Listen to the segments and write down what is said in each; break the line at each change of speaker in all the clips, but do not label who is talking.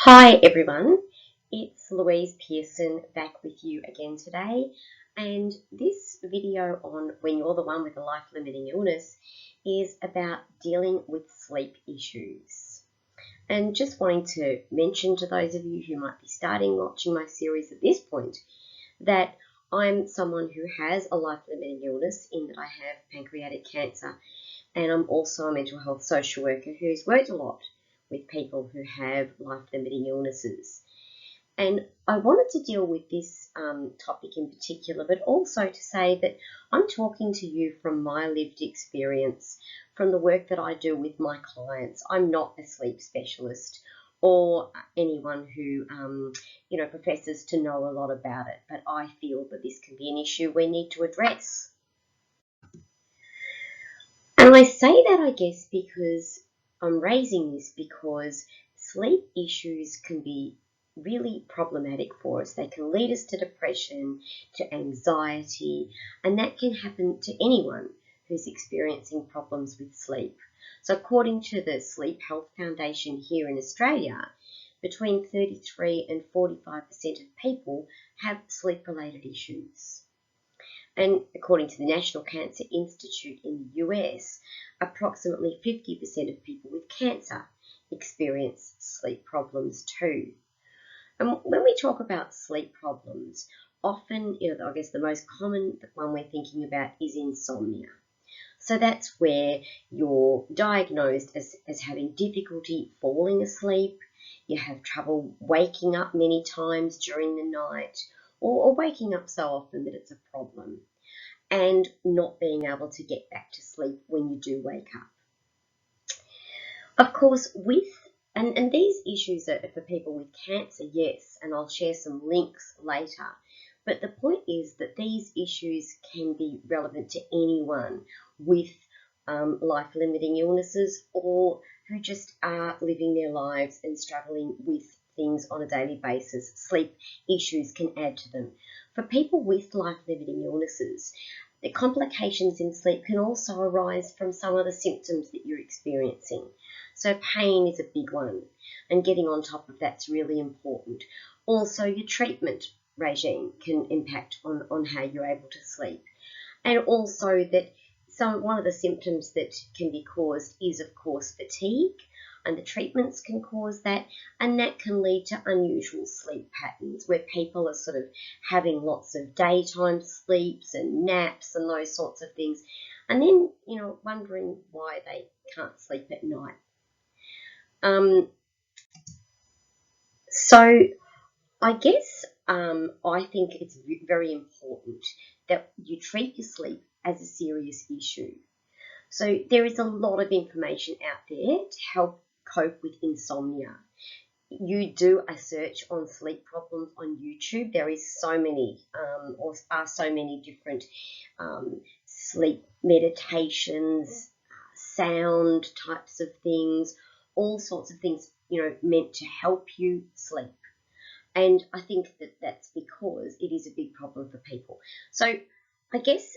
Hi everyone, it's Louise Pearson back with you again today, and this video on when you're the one with a life-limiting illness is about dealing with sleep issues. And just wanting to mention to those of you who might be starting watching my series at this point that I'm someone who has a life-limiting illness in that I have pancreatic cancer, and I'm also a mental health social worker who's worked a lot with people who have life-limiting illnesses. And I wanted to deal with this topic in particular, but also to say that I'm talking to you from my lived experience, from the work that I do with my clients. I'm not a sleep specialist or anyone who, professes to know a lot about it, but I feel that this can be an issue we need to address. And I say that, I guess, because I'm raising this because sleep issues can be really problematic for us. They can lead us to depression, to anxiety, and that can happen to anyone who's experiencing problems with sleep. So according to the Sleep Health Foundation here in Australia, between 33 and 45% of people have sleep-related issues. And according to the National Cancer Institute in the US, approximately 50% of people with cancer experience sleep problems too. And when we talk about sleep problems, often, I guess the most common one we're thinking about is insomnia. So that's where you're diagnosed as having difficulty falling asleep, you have trouble waking up many times during the night, or waking up so often that it's a problem, and not being able to get back to sleep when you do wake up. Of course, and these issues are for people with cancer, yes, and I'll share some links later. But the point is that these issues can be relevant to anyone with life-limiting illnesses or who just are living their lives and struggling with things on a daily basis. Sleep issues can add to them. For people with life-limiting illnesses, the complications in sleep can also arise from some of the symptoms that you're experiencing. So pain is a big one, and getting on top of that's really important. Also, your treatment regime can impact on how you're able to sleep. And also that one of the symptoms that can be caused is, of course, fatigue, and the treatments can cause that, and that can lead to unusual sleep patterns where people are sort of having lots of daytime sleeps and naps and those sorts of things, and then, wondering why they can't sleep at night. So I guess I think it's very important that you treat your sleep as a serious issue. So there is a lot of information out there to help cope with insomnia. You do a search on sleep problems on YouTube. There is so many, or are so many different sleep meditations, sound types of things, all sorts of things, meant to help you sleep. And I think that that's because it is a big problem for people. So I guess,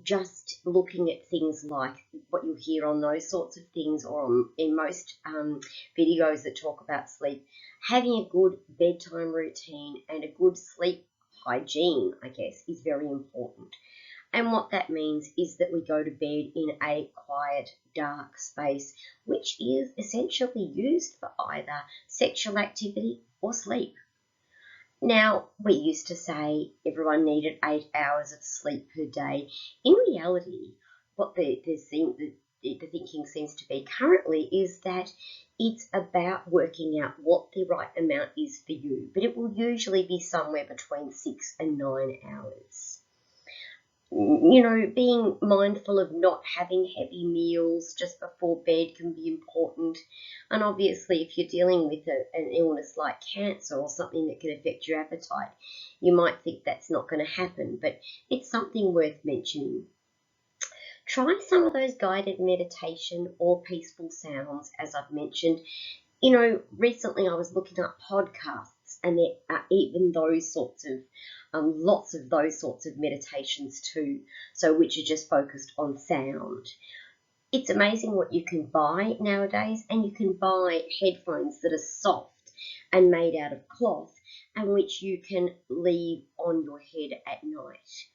just looking at things like what you'll hear on those sorts of things or in most videos that talk about sleep, having a good bedtime routine and a good sleep hygiene, I guess, is very important. And what that means is that we go to bed in a quiet, dark space, which is essentially used for either sexual activity or sleep. Now, we used to say everyone needed 8 hours of sleep per day. In reality, what the thinking seems to be currently is that it's about working out what the right amount is for you, but it will usually be somewhere between 6 and 9 hours. Being mindful of not having heavy meals just before bed can be important. And obviously, if you're dealing with an illness like cancer or something that can affect your appetite, you might think that's not going to happen, but it's something worth mentioning. Try some of those guided meditation or peaceful sounds, as I've mentioned. Recently I was looking up podcasts, and there are even those sorts of lots of those sorts of meditations too, so which are just focused on sound. It's amazing what you can buy nowadays, and you can buy headphones that are soft and made out of cloth, and which you can leave on your head at night.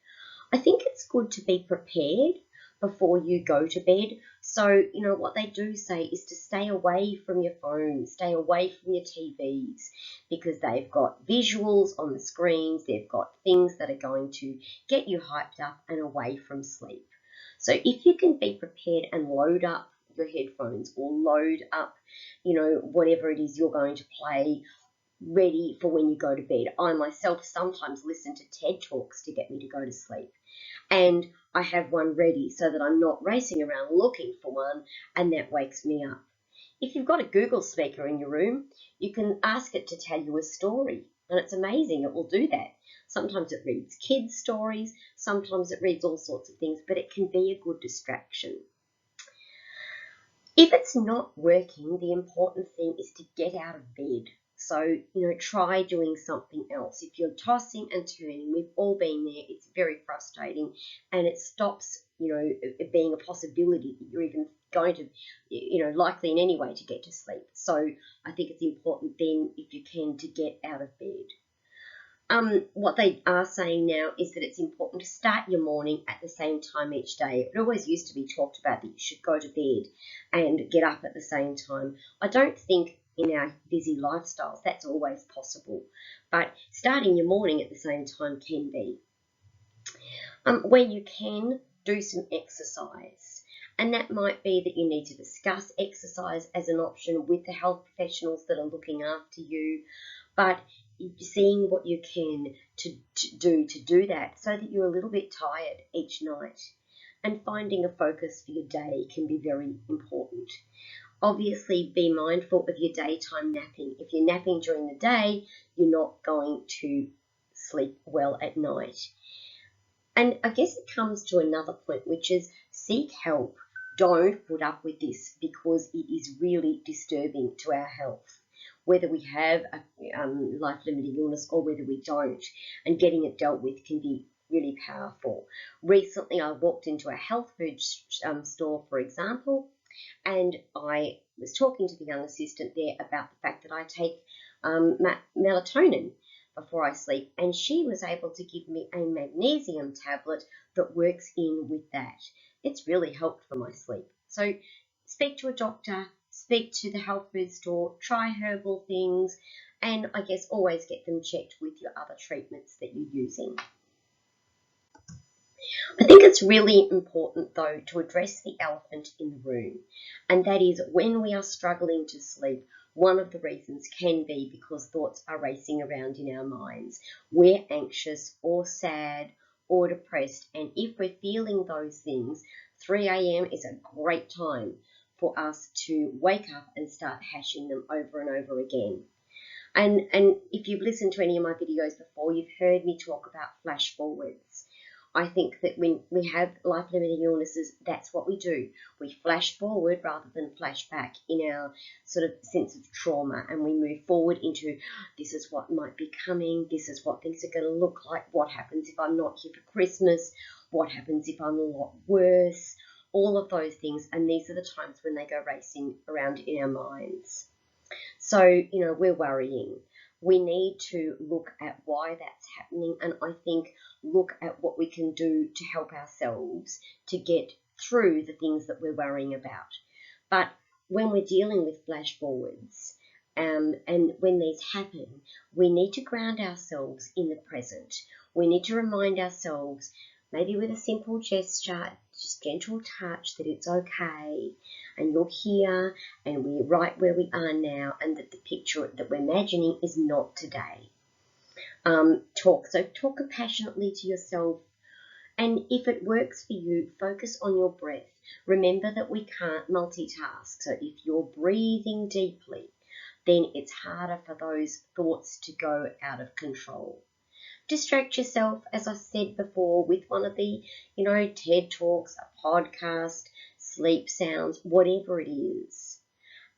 I think it's good to be prepared before you go to bed. So, what they do say is to stay away from your phone, stay away from your TVs, because they've got visuals on the screens, they've got things that are going to get you hyped up and away from sleep. So if you can be prepared and load up your headphones or load up, whatever it is you're going to play, ready for when you go to bed. I myself sometimes listen to TED Talks to get me to go to sleep. And I have one ready so that I'm not racing around looking for one, and that wakes me up. If you've got a Google speaker in your room, you can ask it to tell you a story, and it's amazing, it will do that. Sometimes it reads kids' stories, sometimes it reads all sorts of things, but it can be a good distraction. If it's not working, the important thing is to get out of bed. So, try doing something else. If you're tossing and turning, we've all been there, it's very frustrating, and it stops, it being a possibility that you're even going to, likely in any way to get to sleep. So I think it's important then, if you can, to get out of bed. What they are saying now is that it's important to start your morning at the same time each day. It always used to be talked about that you should go to bed and get up at the same time. I don't think in our busy lifestyles that's always possible, but starting your morning at the same time can be. Where you can, do some exercise. And that might be that you need to discuss exercise as an option with the health professionals that are looking after you, but seeing what you can to do that so that you're a little bit tired each night. And finding a focus for your day can be very important. Obviously, be mindful of your daytime napping. If you're napping during the day, you're not going to sleep well at night. And I guess it comes to another point, which is seek help. Don't put up with this, because it is really disturbing to our health, whether we have a life-limiting illness or whether we don't. And getting it dealt with can be really powerful. Recently, I walked into a health food store, for example, and I was talking to the young assistant there about the fact that I take melatonin before I sleep, and she was able to give me a magnesium tablet that works in with that. It's really helped for my sleep. So speak to a doctor, speak to the health food store, try herbal things, and I guess always get them checked with your other treatments that you're using. I think it's really important, though, to address the elephant in the room, and that is when we are struggling to sleep, one of the reasons can be because thoughts are racing around in our minds. We're anxious or sad or depressed, and if we're feeling those things, 3 a.m. is a great time for us to wake up and start hashing them over and over again. And if you've listened to any of my videos before, you've heard me talk about flash forwards. I think that when we have life-limiting illnesses, that's what we do. We flash forward rather than flash back in our sort of sense of trauma, and we move forward into this is what might be coming, this is what things are going to look like, what happens if I'm not here for Christmas, what happens if I'm a lot worse, all of those things, and these are the times when they go racing around in our minds. So, we're worrying. We need to look at why that's happening, and I think look at what we can do to help ourselves to get through the things that we're worrying about. But when we're dealing with flash forwards, and when these happen, we need to ground ourselves in the present. We need to remind ourselves, maybe with a simple gesture, just gentle touch, that it's okay and you're here and we're right where we are now, and that the picture that we're imagining is not today. Talk compassionately to yourself, and if it works for you, focus on your breath. Remember that we can't multitask, so if you're breathing deeply, then it's harder for those thoughts to go out of control. Distract yourself, as I said before, with one of the, TED Talks, a podcast, sleep sounds, whatever it is.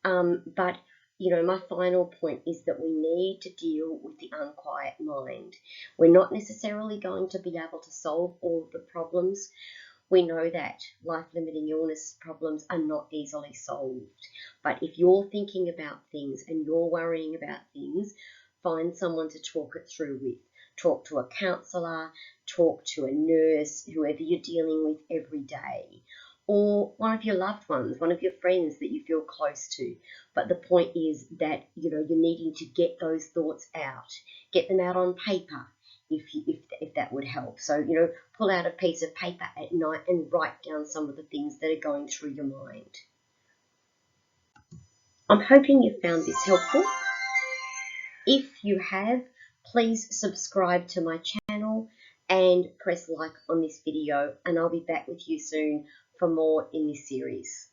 But my final point is that we need to deal with the unquiet mind. We're not necessarily going to be able to solve all of the problems. We know that life-limiting illness problems are not easily solved. But if you're thinking about things and you're worrying about things, find someone to talk it through with. Talk to a counsellor, talk to a nurse, whoever you're dealing with every day, or one of your loved ones, one of your friends that you feel close to. But the point is that, you're needing to get those thoughts out, get them out on paper, if that would help. So, pull out a piece of paper at night and write down some of the things that are going through your mind. I'm hoping you found this helpful. If you have, please subscribe to my channel and press like on this video, and I'll be back with you soon for more in this series.